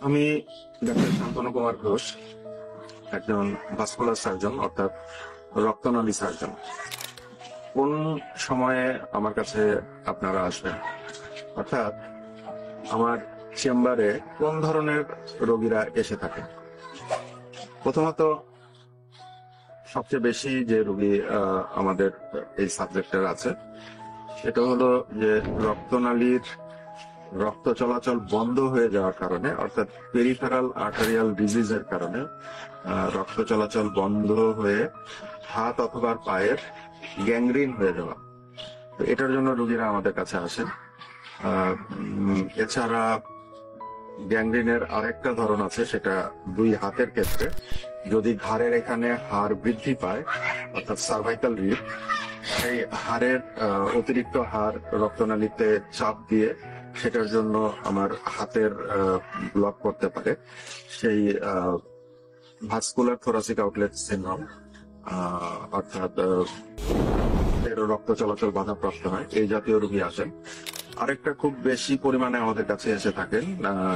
আমি ডাক্তার শান্তনু কুমার ঘোষ, একজন vascular surgeon অর্থাৎ রক্তনালী সার্জন। কোন সময়ে আমার কাছে আপনারা আসবেন, অর্থাৎ আমার চেম্বারে কোন ধরনের রোগীরা এসে থাকে? প্রথমত, সবচেয়ে বেশি যে রোগী আমাদের এই সাবজেক্টের আছে সেটা হলো যে রক্তনালীর রক্ত চলাচল বন্ধ হয়ে যাওয়ার কারণে, অর্থাৎ পেরিফেরাল আর্টারিয়াল ডিজিজের কারণে রক্ত চলাচল বন্ধ হয়ে হাত অথবা পায়ের গ্যাংগ্রিন হয়ে যাওয়া। তো এটার জন্য রোগীরা আমাদের কাছে আসেন। এছাড়া গ্যাংগ্রিনের আরেকটা ধরন আছে, সেটা দুই হাতের ক্ষেত্রে। যদি ঘাড়ের এখানে হাড় বৃদ্ধি পায়, অর্থাৎ সার্ভাইকাল রিপ, সেই হাড়ের অতিরিক্ত হাড় রক্তনালীতে চাপ দিয়ে সেটার জন্য আমার হাতের ব্লক করতে পারে। সেই ভাস্কুলার থোরাসিক আউটলেট সিনড্রোম, অর্থাৎ রক্ত চলাচল বাধাপ্রাপ্ত হয়, এই জাতীয় রোগী আসেন। আরেকটা খুব বেশি পরিমাণে আমাদের কাছে এসে থাকেন,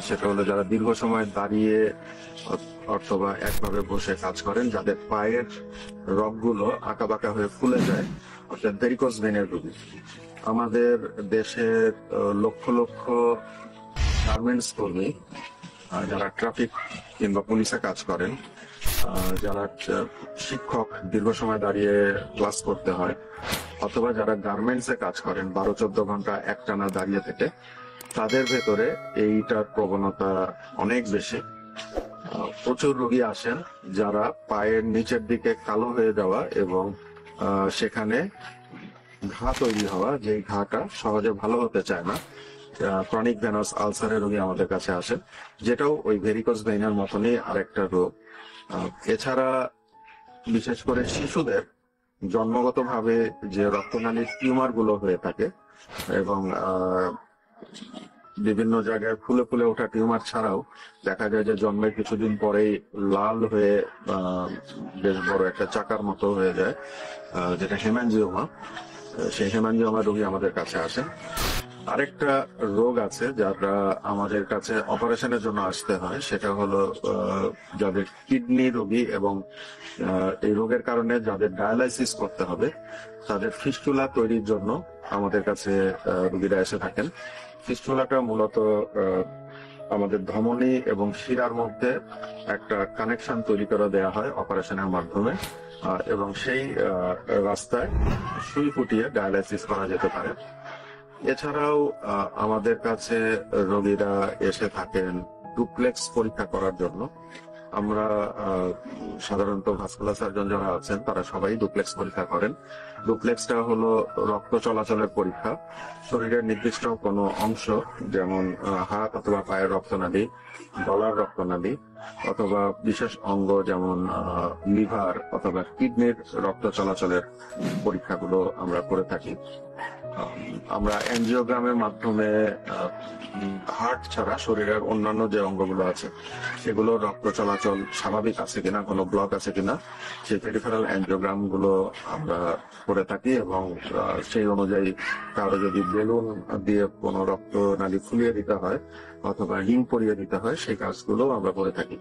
সেটা হলো যারা দীর্ঘ সময় দাঁড়িয়ে অথবা একভাবে বসে কাজ করেন, যাদের পায়ের রগগুলো আঁকাবাঁকা হয়ে ফুলে যায়, অর্থাৎ ভেরিকোজ ভেনের রোগী। আমাদের দেশের লক্ষ লক্ষ গার্মেন্টস কর্মী, যারা ট্রাফিক কিংবা পুলিশে কাজ করেন, যারা শিক্ষক, দীর্ঘ সময় দাঁড়িয়ে ক্লাস করতে হয়, অথবা যারা গার্মেন্টসে কাজ করেন 12-14 ঘন্টা একটানা দাঁড়িয়ে থেকে, তাদের ভেতরে এইটার প্রবণতা অনেক বেশি। প্রচুর রোগী আসেন যারা পায়ের নিচের দিকে কালো হয়ে যাওয়া এবং সেখানে ঘা তৈরি হওয়া, যে ঘাটা সহজে ভালো হতে চায় না, ক্রনিক ভেনাস আলসারের রোগী আমাদের কাছে আসেন, যেটাও ওই ভেরিকোজ ভেইনের মতনই আরেকটা রোগ। এছাড়া বিশেষ করে শিশুদের জন্মগতভাবে যে রক্তনালীর টিউমার গুলো হয়ে থাকে এবং বিভিন্ন জায়গায় ফুলে ফুলে ওঠা টিউমার ছাড়াও দেখা যায় যে জন্মের কিছুদিন পরেই লাল হয়ে বেশ বড় একটা চাকার মতো হয়ে যায়, যেটা হেম্যানজিওমা। সেই হেম্যানজিওমা রোগী আমাদের কাছে আসেন। আরেকটা রোগ আছে যারা আমাদের কাছে অপারেশনের জন্য আসতে হয়, সেটা হলো যাদের কিডনি রোগী এবং এই রোগের কারণে যাদের ডায়ালাইসিস করতে হবে, তাদের ফিস্টুলা তৈরির জন্য আমাদের কাছে রোগীরা এসে থাকেন। ফিস্টুলাটা মূলত আমাদের ধমনী এবং শিরার মধ্যে একটা কানেকশন তৈরি করে দেওয়া হয় অপারেশনের মাধ্যমে, এবং সেই রাস্তায় সুই ফুটিয়ে ডায়ালাইসিস করা যেতে পারে। এছাড়াও আমাদের কাছে রোগীরা এসে থাকেন ডুপ্লেক্স পরীক্ষা করার জন্য। আমরা সাধারণত ভাস্কুলার সার্জন যারা আছেন তারা সবাই ডুপ্লেক্স পরীক্ষা করেন। ডুপ্লেক্সটা হলো রক্ত চলাচলের পরীক্ষা। শরীরের নির্দিষ্ট কোনো অংশ, যেমন হাত অথবা পায়ের রক্তনালী, গলার রক্তনালী, অথবা বিশেষ অঙ্গ যেমন লিভার অথবা কিডনির রক্ত চলাচলের পরীক্ষাগুলো আমরা করে থাকি। আমরা এনজিওগ্রামের মাধ্যমে হার্ট ছাড়া শরীরের অন্যান্য যে অঙ্গগুলো আছে সেগুলো রক্ত চলাচল স্বাভাবিক আছে কিনা, কোনো ব্লক আছে কিনা, সেই পেরিফেরাল এনজিওগ্রাম গুলো আমরা করে থাকি। এবং সেই অনুযায়ী কারো যদি বেলুন দিয়ে কোনো রক্ত নালী ফুলিয়ে দিতে হয় অথবা রিং পরিয়ে দিতে হয়, সেই কাজগুলো আমরা করে থাকি।